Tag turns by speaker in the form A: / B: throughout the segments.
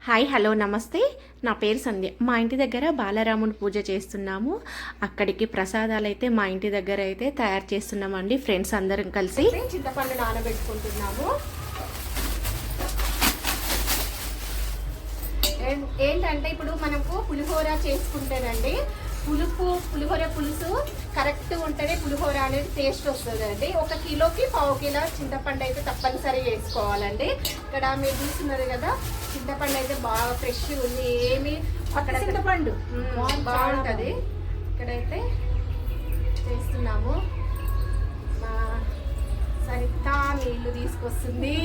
A: Hi hello నమస్తే. నా పేరు సంధ్య. మా ఇంటి దగ్గర బాలరాముని పూజ చేస్తున్నాము. అక్కడికి ప్రసాదాలు అయితే మా ఇంటి దగ్గర అయితే తయారు చేస్తున్నామండి. ఫ్రెండ్స్ అందరం కలిసి చింతపండు నానబెట్టుకుంటున్నాము. ఏంటంటే ఇప్పుడు మనకు పులిహోర చేసుకుంటేనండి పులిహోర పులుసు కరెక్ట్ ఉంటేనే పులిహోర అనేది టేస్ట్ వస్తుందండి. 1 కిలోకి 1/2 కిలో చింతపండు అయితే తప్పనిసరి వేసుకోవాలండి. ఇక్కడ మీరు చూస్తున్నారు కదా, చింతపండు అయితే బాగా ఫ్రెష్ ఉంది. ఏమి అక్కడ చింతపండు బాగుంటుంది. ఇక్కడైతే చేస్తున్నాము. సరిత నీళ్లు తీసుకొస్తుంది.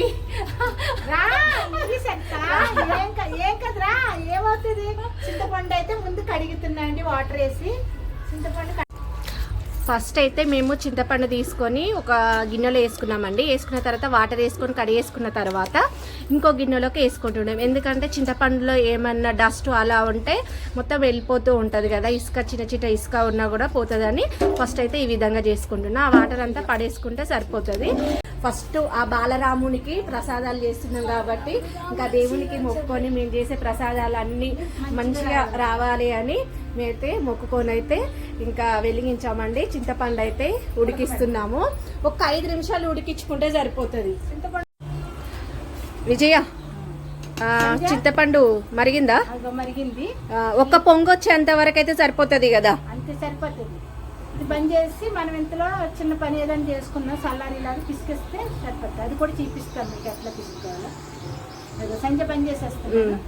B: ఏం కదరా, ఏమవుతుంది? చింతపండు అయితే ముందు కడుగుతున్నాండి వాటర్ వేసి. చింతపండు
A: ఫస్ట్ అయితే మేము చింతపండు తీసుకొని ఒక గిన్నెలో వేసుకున్నామండి. వేసుకున్న తర్వాత వాటర్ వేసుకొని కడిగేసుకున్న తర్వాత ఇంకో గిన్నెలోకి వేసుకుంటున్నాం. ఎందుకంటే చింతపండులో ఏమన్నా డస్ట్ అలా ఉంటే మొత్తం వెళ్ళిపోతూ ఉంటుంది కదా, ఇసుక చిన్న చిన్న ఇసుక ఉన్నా కూడా పోతుందని ఫస్ట్ అయితే ఈ విధంగా చేసుకుంటున్నా. ఆ వాటర్ అంతా పడేసుకుంటే సరిపోతుంది. ఫస్ట్ ఆ బాలరామునికి ప్రసాదాలు చేస్తున్నాం కాబట్టి ఇంకా దేవునికి మొక్కుకొని మేము చేసే ప్రసాదాలు అన్నీ మంచిగా రావాలి అని మేమైతే మొక్కుకొని అయితే ఇంకా వెలిగించామండి. చింతపండు అయితే ఉడికిస్తున్నాము. ఒక 5 నిమిషాలు ఉడికించుకుంటే సరిపోతుంది. విజయ, చింతపండు మరిగిందా?
B: మరిగింది.
A: ఒక్క పొంగు వచ్చేంత వరకు అయితే సరిపోతుంది కదా?
B: అంతే సరిపోతుంది. ఇది బంద్ చేసి మనం ఇంతలో చిన్న పని ఏదైనా చేసుకున్నా సల్లారిలాగా పిసికిస్తే సరిపోతుంది. అది కూడా చూపిస్తాం మీకు ఎట్లా పిసుకోవాలో. అదే సంజయ్ పని చేసేస్తాం.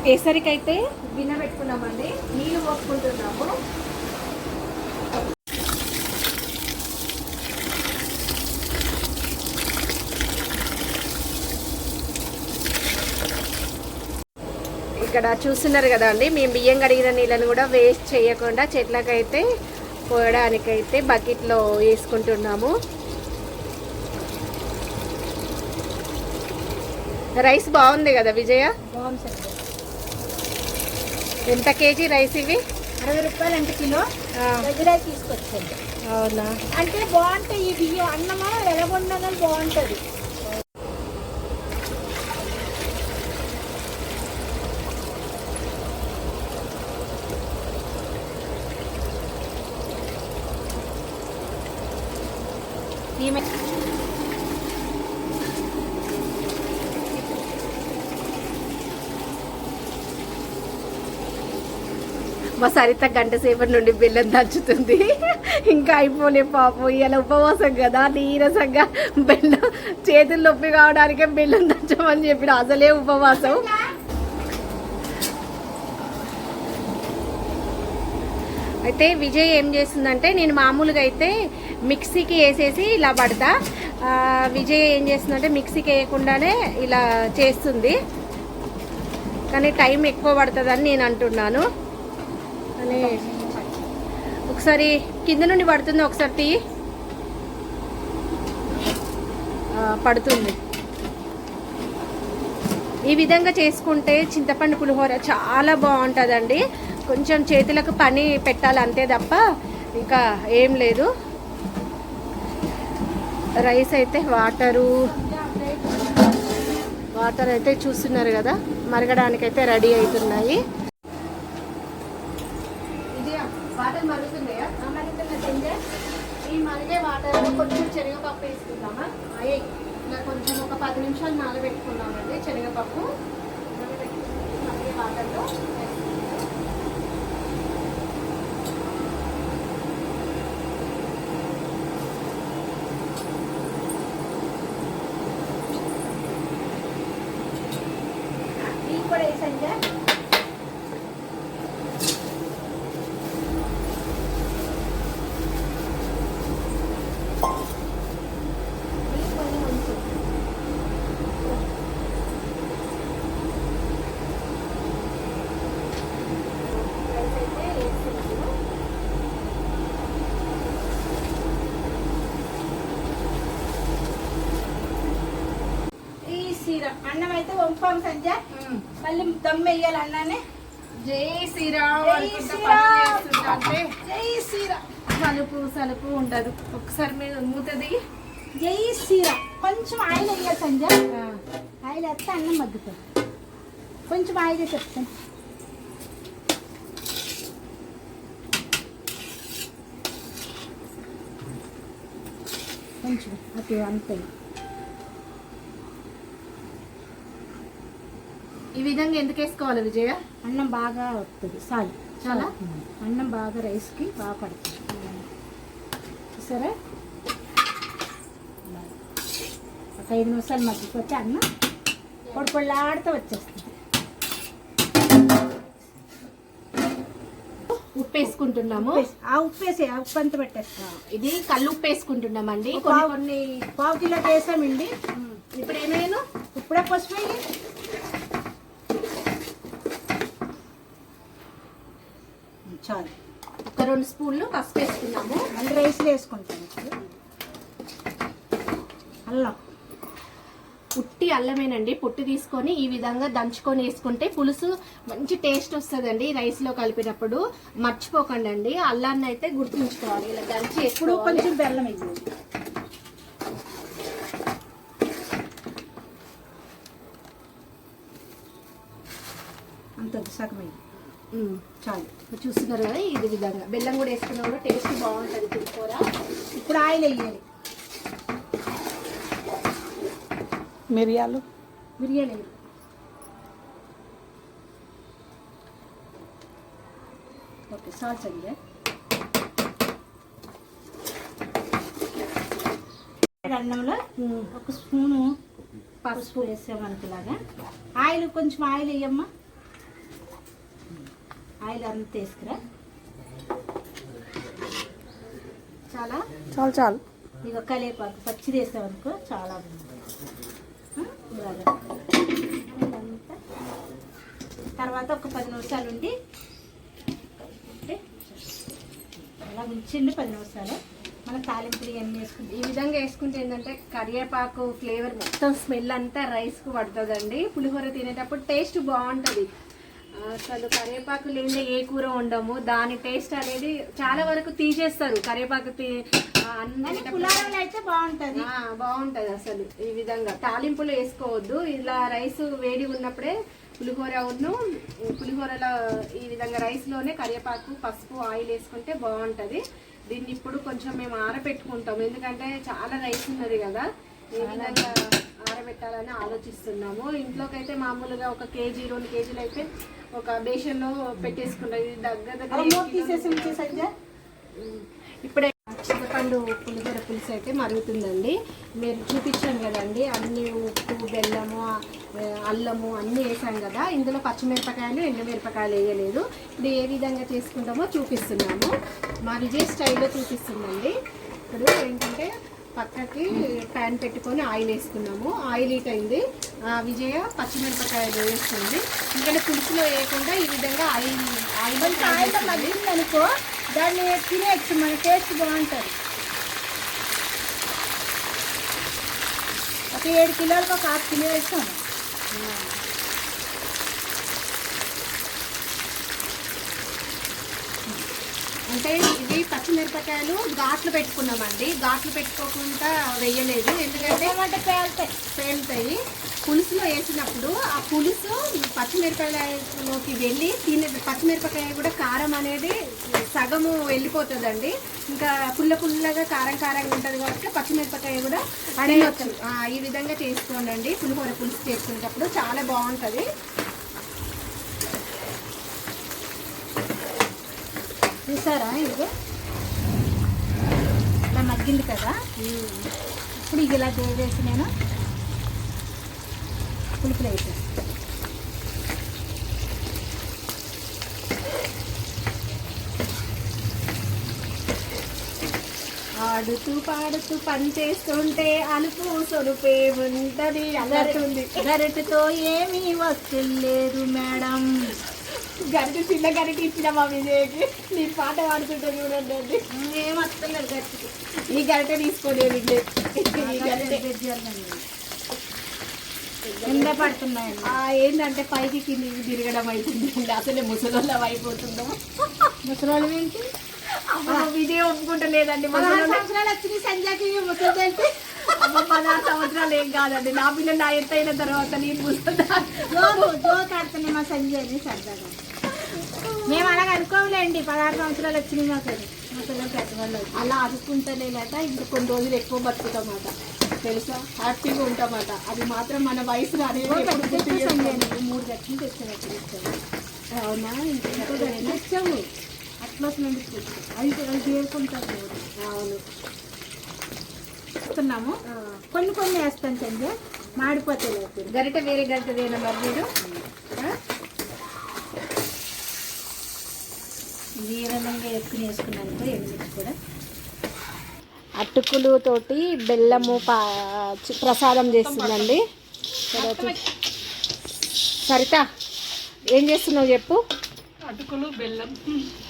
A: కేసరికైతే గిన్నె పెట్టుకున్నామండి. నీళ్ళు పోసుకుంటున్నాము. ఇక్కడ చూస్తున్నారు కదా అండి, మేము బియ్యం కడిగిన నీళ్ళని కూడా వేస్ట్ చేయకుండా చెట్లకైతే పోయడానికైతే బకెట్లో వేసుకుంటున్నాము. రైస్ బాగుంది కదా విజయ?
B: బాగుంది.
A: ఎంత కేజీ రైస్ ఇవి?
B: 60 రూపాయలు అంటే కిలో. దగ్గర తీసుకొచ్చాను.
A: అవునా?
B: అంటే బాగుంటాయి ఈ బియ్యం. అన్నమా ఎలగొండగా బాగుంటుంది.
A: మా సరిత గంట సేపటి నుండి బెల్లం దంచుతుంది. ఇంకా అయిపోలే పాపం. ఇలా ఉపవాసం కదా, నీరసంగా బెల్లం చేతులు నొప్పి కావడానికే బెల్లం దంచమని చెప్పిన. అసలే ఉపవాసం. అయితే విజయ్ ఏం చేస్తుందంటే, నేను మామూలుగా అయితే మిక్సీకి వేసేసి ఇలా పడతా. విజయ్ ఏం చేస్తుందంటే మిక్సీకి వేయకుండానే ఇలా చేస్తుంది. కానీ టైం ఎక్కువ పడుతుందని నేను అంటున్నాను. అని ఒకసారి కింద నుండి పడుతుంది, ఒకసారి తీయి. పడుతుంది. ఈ విధంగా చేసుకుంటే చింతపండు పులిహోర చాలా బాగుంటుందండి. కొంచెం చేతులకు పని పెట్టాలి అంతే తప్ప ఇంకా ఏం లేదు. రైస్ అయితే వాటర్ అయితే చూస్తున్నారు కదా, మరగడానికైతే రెడీ అవుతున్నాయి. వాటర్ మరుగుతున్నాయా? ఈ మరిగే వాటర్లో కొంచెం శనగపప్పు వేసుకుందామా? ఇలా కొంచెం ఒక 10 నిమిషాలు నానబెట్టుకున్నామండి శనగపప్పు. మరిగే వాటర్లో
B: ఇది కూడా వేసంగా. అన్నం అయితే వంపాం సంజ. మళ్ళీ దమ్ వేయాలి అన్నానే.
A: జై శ్రీరామ్.
B: జై శ్రీరామ్.
A: సలుపు ఉండదు. ఒకసారి మీద మూతది.
B: జై శ్రీరామ్. కొంచెం ఆయిల్ వేయాలి సంజ. ఆయిల్ వేస్తే అన్నం మగ్గుతుంది. కొంచెం ఆయిల్ చెప్తాను. కొంచెం అటు అంతే.
A: ఈ విధంగా ఎందుకు వేసుకోవాలి విజయ?
B: అన్నం బాగా వస్తుంది. చాలు చాలా అన్నం బాగా రైస్కి బాగా పడుతుంది. చూసారా, ఒక 5 నిమిషాలు మగ్గిపోతే అన్నం పొడిపొళ్ళాడుతూ వచ్చేస్తుంది.
A: ఉప్పు వేసుకుంటున్నాము.
B: ఉప్పు వేసి ఆ ఉప్పు అంతా పెట్టేస్తాం.
A: ఇది కళ్ళు ఉప్పు వేసుకుంటున్నామండి. కొన్ని
B: పావు కిలో వేసామండి.
A: ఇప్పుడు ఏమైనా
B: ఇప్పుడే పసుపు వేయి. చాలు.
A: ఒక 2 స్పూన్లు పసుపు వేసుకున్నాము.
B: మళ్ళీ రైస్లో వేసుకుంటాం. ఇప్పుడు అల్లం,
A: పుట్టి అల్లమేనండి. పుట్టి తీసుకొని ఈ విధంగా దంచుకొని వేసుకుంటే పులుసు మంచి టేస్ట్ వస్తుందండి. రైస్లో కలిపినప్పుడు మర్చిపోకండి అండి, అల్లాన్ని అయితే గుర్తుంచుకోవాలి. ఇలా దంచి
B: ఇప్పుడు కొంచెం బెల్లం వేయాలి. అంత సగం వేయాలి. చాలు.
A: చూస్తున్నారు కదా, ఇది విధంగా బెల్లం కూడా వేసుకున్నా కూడా టేస్ట్ బాగుంటుంది పులిహోర.
B: ఇప్పుడు ఆయిల్ వేయాలి. మిరియాలు ఓకే. సాల్ట్ అండి. అన్నంలో 1 స్పూను పసుపు వేసామనుకులాగా. ఆయిల్ కొంచెం ఆయిల్ వేయమ్మా. ఆయిల్ అంతా వేసుకురా. చాలా చాలు చాలు. ఇక కలేపాకు పచ్చిది వేసామనుకో చాలా బాగుంటుంది. ఇలాగా అంతా తర్వాత ఒక 10 నిమిషాలు ఉండి అలా ఉంచండి. 10 నిమిషాలు మన తాలింపులు ఇవన్నీ వేసుకుంటాం.
A: ఈ విధంగా వేసుకుంటే ఏంటంటే కరివేపాకు ఫ్లేవర్ మొత్తం స్మెల్ అంతా రైస్కు పడుతుందండి. పులిహోర తినేటప్పుడు టేస్ట్ బాగుంటుంది. అసలు కరివేపాకు లేని ఏ కూర ఉండము. దాని టేస్ట్ అనేది చాలా వరకు తీసేస్తారు. కరివేపాకు
B: పులిహోరలో అయితే బాగుంటుంది.
A: బాగుంటుంది అసలు. ఈ విధంగా తాలింపులు వేసుకోవద్దు. ఇలా రైస్ వేడి ఉన్నప్పుడే పులిహోరలో ఈ విధంగా రైస్లోనే కరివేపాకు పసుపు ఆయిల్ వేసుకుంటే బాగుంటుంది. దీన్ని ఇప్పుడు కొంచెం మేము ఆరబెట్టుకుంటాం, ఎందుకంటే చాలా రైస్ ఉన్నది కదా. ఏ విధంగా ఆరబెట్టాలని ఆలోచిస్తున్నాము. ఇంట్లోకి అయితే మామూలుగా 1 కేజీ 2 కేజీలు అయితే ఒక బేషన్లో పెట్టేసుకుంటాం. దగ్గర ఇప్పుడే చింతపండు పులిహోర పులుసు అయితే మరుగుతుందండి. మీరు చూపించాం కదండి, అన్ని ఉప్పు బెల్లము అల్లము అన్నీ వేసాం కదా. ఇందులో పచ్చిమిరపకాయలు ఎండుమిరపకాయలు వేయలేదు. ఇప్పుడు ఏ విధంగా చేసుకుంటామో చూపిస్తున్నాము. మా విజయ్ స్టైల్లో చూపిస్తుందండి. ఇప్పుడు ఏంటంటే పక్కకి ప్యాన్ పెట్టుకొని ఆయిల్ వేసుకున్నాము. ఆయిల్ హీట్ అయింది. విజయ పచ్చిమిరపకాయలు వేస్తుంది. ఎందుకంటే పులుసులో వేయకుండా ఈ విధంగా ఆయిల్
B: అనుకో దాన్ని తినేయచ్చు. మన టేస్ట్ బాగుంటుంది. ఒక 7 కిలోలకు ఒక 1/2 కిలో వేస్తాం.
A: అంటే ఇది పచ్చిమిరపకాయలు ఘాట్లు పెట్టుకున్నామండి. ఘాట్లు పెట్టుకోకుండా వేయలేదు, ఎందుకంటే పేలుతాయి. పులుసులో వేసినప్పుడు ఆ పులుసు పచ్చిమిరపకాయలోకి వెళ్ళి పచ్చిమిరపకాయ కూడా కారం అనేది సగము వెళ్ళిపోతుందండి. ఇంకా పుల్లగా కారంగా ఉంటుంది కాబట్టి పచ్చిమిరపకాయ కూడా అడగవచ్చు. ఈ విధంగా చేసుకోండి. పులిహోర పులుసు చేసుకునేటప్పుడు చాలా బాగుంటుంది.
B: చూసారా, ఇది ఇలా మగ్గింది కదా. ఇప్పుడు ఇది ఇలా వేసి నేను పులుపులు వేసేస్తాను.
A: ఆడుతూ పాడుతూ పని చేస్తుంటే అలుపు సొలుపే ఉంటది. అలరుతుంది.
B: గరిటతో ఏమీ వస్తలేదు మేడం.
A: గరిట చిన్న గరిట ఇచ్చిన మా విజయ్కి. నీ పాట పాడుతుంటే చూడండి.
B: ఏం వస్తలేదు గరిటకి.
A: ఈ గరిట తీసుకోలే విజయ్.
B: కింద పడుతున్నాయండి.
A: ఏంటంటే పైకి కిందికి తిరగడం అవుతుంది. అసలే ముసలోళ్ళం అయిపోతుందాం.
B: ముసలోళ్ళు ఏంటి
A: విజయ్ ఒప్పుకుంటలేదండి.
B: 16 సంవత్సరాలు వచ్చింది సంజాకి ముసలి తెలిసి.
A: 16 సంవత్సరాలు ఏం కాదండి, నా పిల్లలు నా ఎత్తు అయిన తర్వాత నేను
B: జోకాడుతున్నాయి మా సంజయ్ని సరదాగా. మేము అలాగ అనుకోలేండి, 16 సంవత్సరాలు వచ్చినాయి మా పిల్లలు పెద్దవాళ్ళు.
A: అలా అనుకుంటేనేనట ఇంకా కొన్ని రోజులు ఎక్కువ బతుకుతామాట, తెలుసా, హ్యాపీగా ఉంటామాట. అది మాత్రం మన వయసు అనేది
B: సంజయ్ 3 గంటలు తెచ్చాను.
A: అవునా,
B: ఇంకో గంట తెచ్చాము అట్లా అవి చేరుకుంటారు.
A: అవును
B: ఇస్తున్నాము, కొన్ని వేస్తాను సంజయ్, మాడిపోతే లేదు.
A: గరిట వేరే గరిటదేనా మరి మీరు?
B: వీరంగా వేసుకున్నాను ఎండు కూడా.
A: అటుకులు తోటి బెల్లము ప్రసాదం చేస్తుందండి. సరిత ఏం చేస్తున్నావు చెప్పు?
B: అటుకులు బెల్లం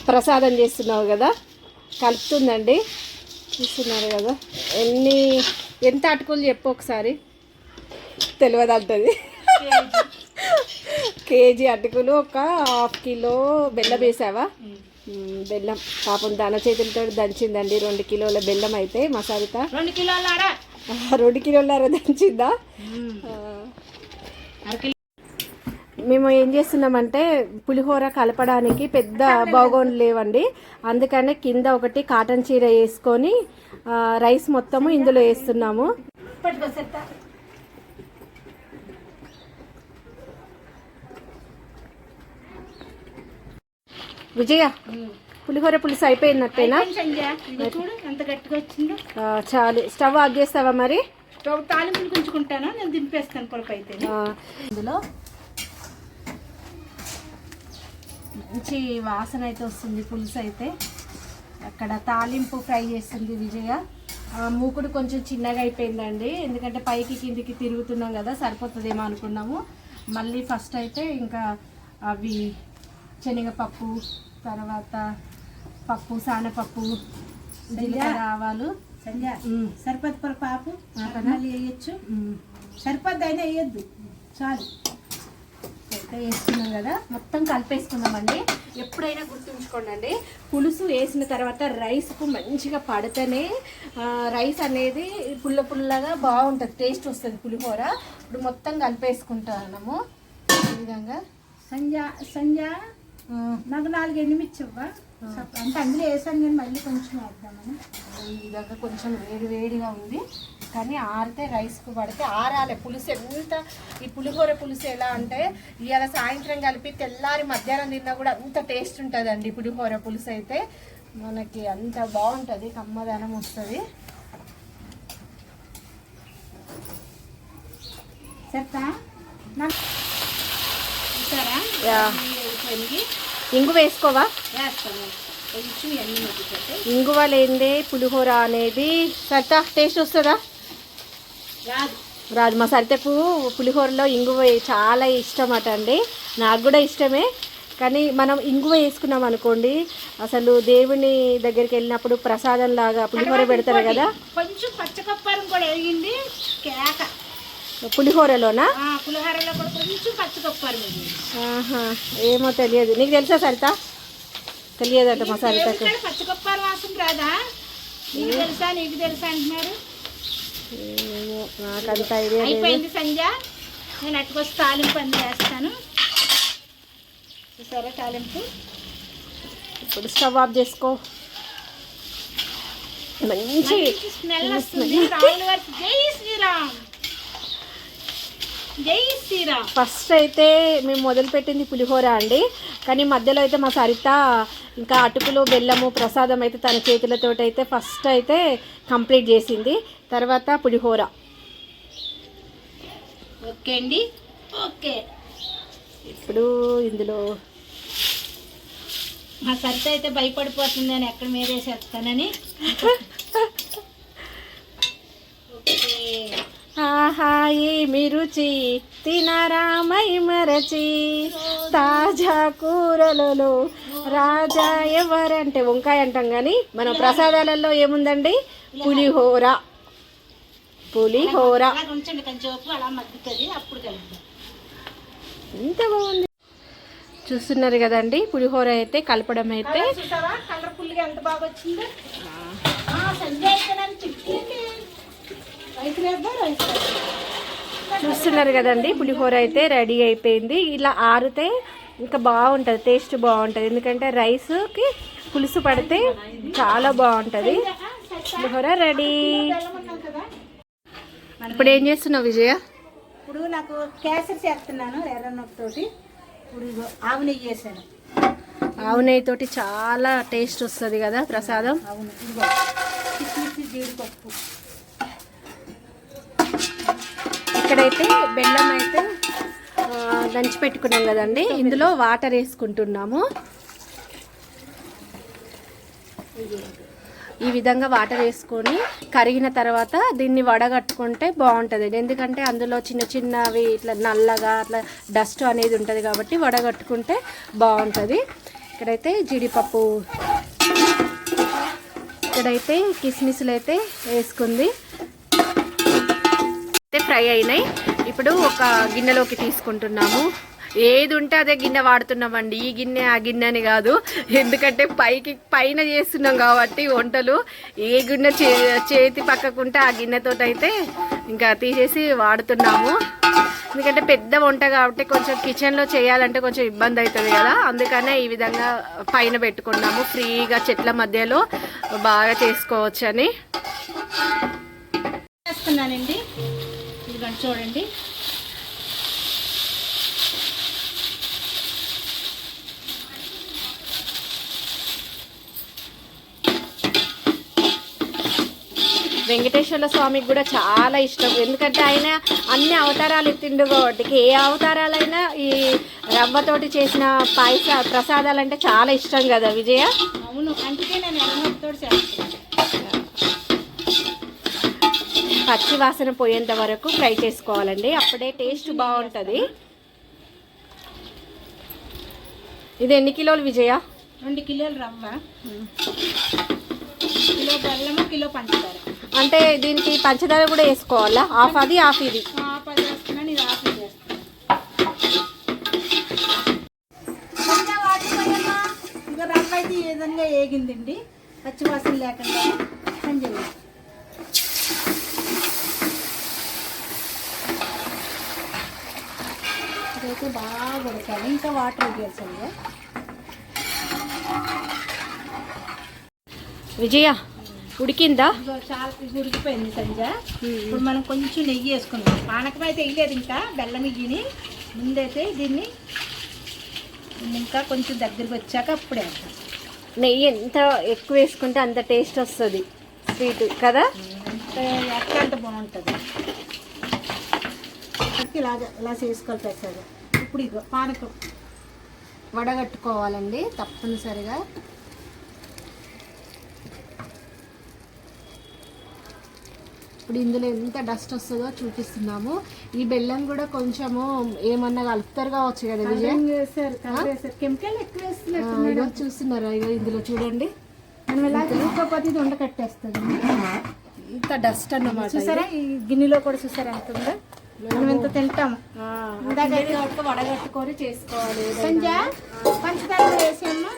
A: ప్రసాదం చేస్తున్నావు కదా, కలుపుతుందండి. చూస్తున్నారు కదా, ఎంత అటుకులు చెప్పు ఒకసారి, తెలియదు అంటది. కేజీ అటుకులు, ఒక 1/2 కిలో బెల్లం వేసావా? బెల్లం పాపం దన చేతులతో దంచిందండి. 2 కిలోల బెల్లం అయితే మా సరిత
B: 2 కిలోలారా
A: 2 కిలోలారా దంచిందా? మేము ఏం చేస్తున్నామంటే పులిహోర కలపడానికి పెద్ద బాగోన్లు లేవండి, అందుకనే కింద ఒకటి కాటన్ చీర వేసుకొని రైస్ మొత్తము ఇందులో వేస్తున్నాము. విజయ, పులిహోర పులుసు అయిపోయినట్టేనా?
B: చూడు ఎంత గట్టిగా వచ్చిందో.
A: చాలు, స్టవ్ ఆఫ్ చేస్తావా మరి?
B: స్టవ్ తాలింపులు గుంచుకుంటాను, నేను దింపేస్తాను పొడపు అయితే.
A: ఇందులో మంచి వాసన అయితే వస్తుంది పులుసు అయితే. అక్కడ తాలింపు ఫ్రై చేస్తుంది విజయ. మూకుడు కొంచెం చిన్నగా అయిపోయిందండి, ఎందుకంటే పైకి కిందికి తిరుగుతున్నాం కదా, సరిపోతుందేమో అనుకున్నాము. మళ్ళీ ఫస్ట్ అయితే ఇంకా అవి శనగపప్పు, తర్వాత పప్పు, సానపప్పు, జీలకర్ర, ఆవాలు.
B: సరిపోద్ది పాపు వేయచ్చు, సరిపోద్ది అయినా వేయద్దు, చాలు.
A: అయితే వేసుకున్నాం కదా, మొత్తం కలిపేసుకున్నామండి. ఎప్పుడైనా గుర్తుంచుకోండి, పులుసు వేసిన తర్వాత రైస్కు మంచిగా పడితేనే రైస్ అనేది పుల్లగా బాగుంటుంది, టేస్ట్ వస్తుంది పులిహోర. ఇప్పుడు మొత్తం కలిపేసుకుంటాము ఈ విధంగా.
B: సంజ నాకు 4 ఎండుమిర్చి ఇవ్వా, అంటే అందులో వేసాను కానీ మళ్ళీ కొంచెం వేద్దామని.
A: ఈ విధంగా కొంచెం వేడిగా ఉంది, కానీ ఆరితే రైస్కు పడితే ఆరాలి పులుసు. ఎంత ఈ పులిహోర పులుసు ఎలా అంటే ఇవాళ సాయంత్రం కలిపి తెల్లారి మధ్యాహ్నం తిన్నా కూడా అంత టేస్ట్ ఉంటుందండి పులిహోర పులుసు అయితే. మనకి అంత బాగుంటుంది, కమ్మదనం వస్తుంది.
B: చెప్తా
A: ఇంగు వేసుకోవా? ఇంగువ లేదే పులిహోర అనేది సరిత టేస్ట్ వస్తుందా? రాజు. మా సరితకు పులిహోరలో ఇంగువ చాలా ఇష్టం అట అండి, నాకు కూడా ఇష్టమే. కానీ మనం ఇంగువ వేసుకున్నాం అనుకోండి, అసలు దేవుని దగ్గరికి వెళ్ళినప్పుడు ప్రసాదం లాగా పులిహోర పెడతారు కదా,
B: కొంచెం పచ్చకప్పారం కూడా వేయండి కేక.
A: పులిహోరలోనా?
B: పులిహోరలో కూడా కొంచెం పచ్చకప్పారం.
A: ఏమో తెలియదు, నీకు తెలుసా సరిత? తెలియదట మా సరితకు.
B: పచ్చకప్పారం వాసన రాదా? నీకు తెలుసా అంటున్నారు.
A: నాకంత ఐడియా
B: అయిపోయింది సంజ, నేను అట్టుకొచ్చి తాలింపు అన్ని వేస్తాను. చూసారా తాలింపు?
A: ఇప్పుడు స్టవ్ ఆఫ్ చేసుకో. మంచి
B: స్మెల్ వస్తుంది. రాముల వారికి జై శ్రీరామ్, జై శ్రీరామ్.
A: ఫస్ట్ అయితే మేము మొదలుపెట్టింది పులిహోర అండి, కానీ మధ్యలో అయితే మా సరిత ఇంకా అటుకులు బెల్లము ప్రసాదం అయితే తన చేతులతో అయితే ఫస్ట్ అయితే కంప్లీట్ చేసింది, తర్వాత పులిహోర.
B: ఓకే అండి, ఓకే.
A: ఇప్పుడు ఇందులో
B: మా సరిత అయితే భయపడిపోతుంది నేను ఎక్కడ మీరేసేస్తానని.
A: ఆహా ఏమి రుచి తినరామై మరచి తాజా కూరలలో రాజా ఎవరంటే వంకాయ అంటాం, కానీ మనం ప్రసాదాలలో ఏముందండి? పులిహోర.
B: ఉంచండి కొంచెం అలా మగ్గుతుంది, అప్పుడు కలుపుతాం.
A: ఎంత బాగుంది చూస్తున్నారు కదండి, పులిహోర అయితే కలపడం అయితే.
B: కలర్ఫుల్గా ఎంత బాగా వచ్చిందో. సంజయ్ అయితే నన్ను చిక్కింది రైస్ వేద్దాం, రైస్
A: చూస్తున్నారు కదండి, పులిహోర అయితే రెడీ అయిపోయింది. ఇలా ఆరితే ఇంకా బాగుంటుంది, టేస్ట్ బాగుంటుంది. ఎందుకంటే రైస్కి పులుసు పడితే చాలా బాగుంటుంది. పులిహోర రెడీ. ఇప్పుడు ఏం చేస్తున్నావు విజయ?
B: ఇప్పుడు నాకు కేసరి చేస్తున్నాను ఎర్రనొప్పితోటి. ఇప్పుడు ఇగో ఆవు నెయ్యి వేసాను.
A: ఆవు నెయ్యి తోటి చాలా టేస్ట్ వస్తుంది కదా ప్రసాదం.
B: అవును, ఇదిగో కిస్మిస్, జీడిపప్పు.
A: ఇక్కడైతే బెల్లం అయితే దంచి పెట్టుకున్నాం కదండి, ఇందులో వాటర్ వేసుకుంటున్నాము. ఈ విధంగా వాటర్ వేసుకొని కరిగిన తర్వాత దీన్ని వడగట్టుకుంటే బాగుంటుంది. ఎందుకంటే అందులో చిన్న చిన్నవి ఇట్లా నల్లగా అట్లా డస్ట్ అనేది ఉంటుంది కాబట్టి వడగట్టుకుంటే బాగుంటుంది. ఇక్కడైతే జీడిపప్పు, ఇక్కడైతే కిస్మిస్లు అయితే వేసుకుంది. అయితే ఫ్రై అయినాయి. ఇప్పుడు ఒక గిన్నెలోకి తీసుకుంటున్నాము. ఏది ఉంటే అదే గిన్నె వాడుతున్నామండి, ఈ గిన్నె ఆ గిన్నె అని కాదు. ఎందుకంటే పైన చేస్తున్నాం కాబట్టి వంటలు, ఏ గిన్నె చేతి పక్కకుంటే ఆ గిన్నెతో అయితే ఇంకా తీసేసి వాడుతున్నాము. ఎందుకంటే పెద్ద వంట కాబట్టి కొంచెం కిచెన్లో చేయాలంటే కొంచెం ఇబ్బంది అవుతుంది కదా, అందుకనే ఈ విధంగా పైన పెట్టుకున్నాము. ఫ్రీగా చెట్ల మధ్యలో బాగా చేసుకోవచ్చు అని
B: చేస్తున్నానండి. ఇదిగోండి చూడండి.
A: వెంకటేశ్వర స్వామికి కూడా చాలా ఇష్టం. ఎందుకంటే ఆయన అన్ని అవతారాలు ఎత్తిండు కాబట్టి ఏ అవతారాలైనా ఈ రవ్వతోటి చేసిన ప్రసాదాలు అంటే చాలా ఇష్టం కదా విజయ.
B: అవును, అందుకే నేను ఎర్రనొప్పితోటి చేస్తాను.
A: పచ్చి వాసన పోయేంత వరకు ఫ్రై చేసుకోవాలండి, అప్పుడే టేస్ట్ బాగుంటుంది. ఇది ఎన్ని కిలోలు విజయ?
B: 2 కిలోలు రవ్వ, కిలో బెల్లము, కిలో పంచదార.
A: అంటే దీనికి పంచదార కూడా వేసుకోవాలా? హాఫ్ అది హాఫ్ ఇది?
B: హాఫ్ అది వేస్తున్నాను, ఇది హాఫ్ ఇది వేస్తున్నాను. ఇంకా రవ్వ అయితే ఈ విధంగా వేగిందండి, పచ్చివాసన లేకుండా. సంజయ్ ఇదైతే బాగా ఉడకాలి, ఇంకా వాటర్ వేసాను.
A: విజయ ఉడికిందా?
B: చాలా ఉడికిపోయింది సంజ. ఇప్పుడు మనం కొంచెం నెయ్యి వేసుకుందాం. పానకం అయితే వేయలేదు, ఇంకా బెల్లం ఇయ్యని ముందైతే దీన్ని ఇంకా కొంచెం దగ్గరికి వచ్చాక అప్పుడే వేస్తాం.
A: నెయ్యి ఎంత ఎక్కువ వేసుకుంటే అంత టేస్ట్ వస్తుంది, స్వీట్ కదా.
B: ఎట్లా అంత బాగుంటుంది. ఇలా చేసుకోవాలి ప్రసాదం. ఇప్పుడు ఇగో పానకం
A: వడగట్టుకోవాలండి తప్పనిసరిగా. ఇప్పుడు ఇందులో ఎంత డస్ట్ వస్తుందో చూపిస్తున్నాము. ఈ బెల్లం కూడా కొంచెము ఏమన్నా కలుపుతారు కావచ్చు కదా విజయ్?
B: కెమికల్ ఎక్కువ వేస్తున్నారు.
A: చూస్తున్నారా? ఇందులో చూడండి,
B: మనం ఎలా తీసుకోకపోతే ఇది ఉండకట్టేస్తుంది.
A: ఇంత డస్ట్ అన్నమాట.
B: చూసారా ఈ గిన్నెలో కూడా? చూసారా ఎంత ఉందో? మనం ఎంత తింటాము.
A: వడగట్టుకొని చేసుకోవాలి.
B: పంచదార వేసాము.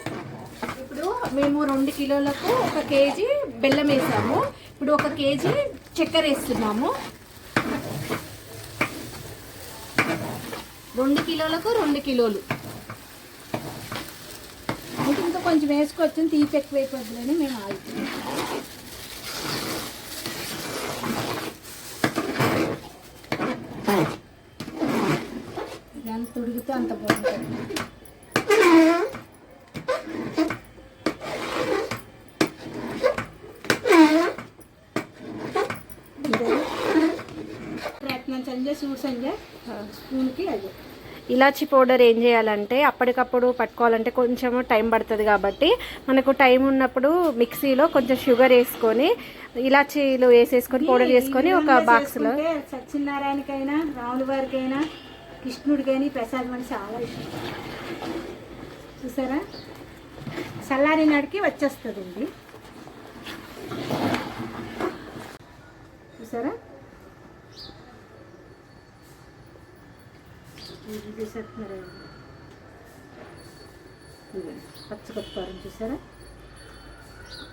A: ఇప్పుడు మేము 2 కిలోలకు 1 కేజీ బెల్లం వేసాము. ఇప్పుడు 1 కేజీ చక్కెర వేస్తున్నాము. 2 కిలోలకు 2 కిలోలు.
B: ఇంకా కొంచెం వేసుకోవచ్చు, తీపి ఎక్కువైపోతుందని మేము ఆగుతున్నాం. ఎంత ఉడికితే అంత బాగుంటుంది. ప్రయత్నం సంజయ్, చూడు సంజయ్, స్పూన్కి అది.
A: ఇలాచీ పౌడర్ ఏం చేయాలంటే అప్పటికప్పుడు పట్టుకోవాలంటే కొంచెం టైం పడుతుంది కాబట్టి మనకు టైం ఉన్నప్పుడు మిక్సీలో కొంచెం షుగర్ వేసుకొని ఇలాచీలు వేసేసుకొని పౌడర్ చేసుకొని ఒక బాక్స్లో.
B: సత్యనారాయణకైనా, రాముల వారికైనా, కృష్ణుడికైనా ప్రసాదం అని చాలా ఇష్టం. చూసారా, చల్లారి నాటికి వచ్చేస్తుందండి. చూసారా, పచ్చకొత్తారం చూసారా,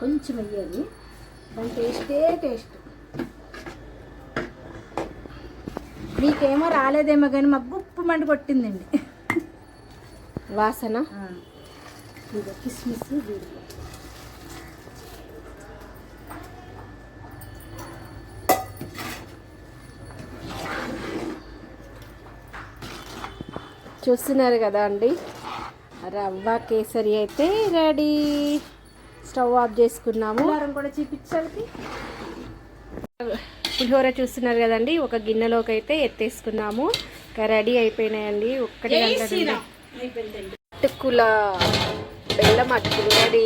B: కొంచెం వెయ్యాలి, దాని టేస్టే టేస్ట్. మీకేమో రాలేదేమో కానీ మాకు గుప్పు మంట కొట్టిందండి.
A: వాసన
B: ఇదిగో కిస్మిస్ దీంట్లో.
A: చూస్తున్నారు కదా అండి, రవ్వ కేసరి అయితే రెడీ. స్టవ్ ఆఫ్ చేసుకున్నాము.
B: పులిహోర కూడా చూపించాలి.
A: పులిహోర చూస్తున్నారు కదండి, ఒక గిన్నెలోకి అయితే ఎత్తేసుకున్నాము. ఇంకా రెడీ అయిపోయినాయండి. 1 గంట నుండి అటుకుల బెల్లం అటుకులు రెడీ.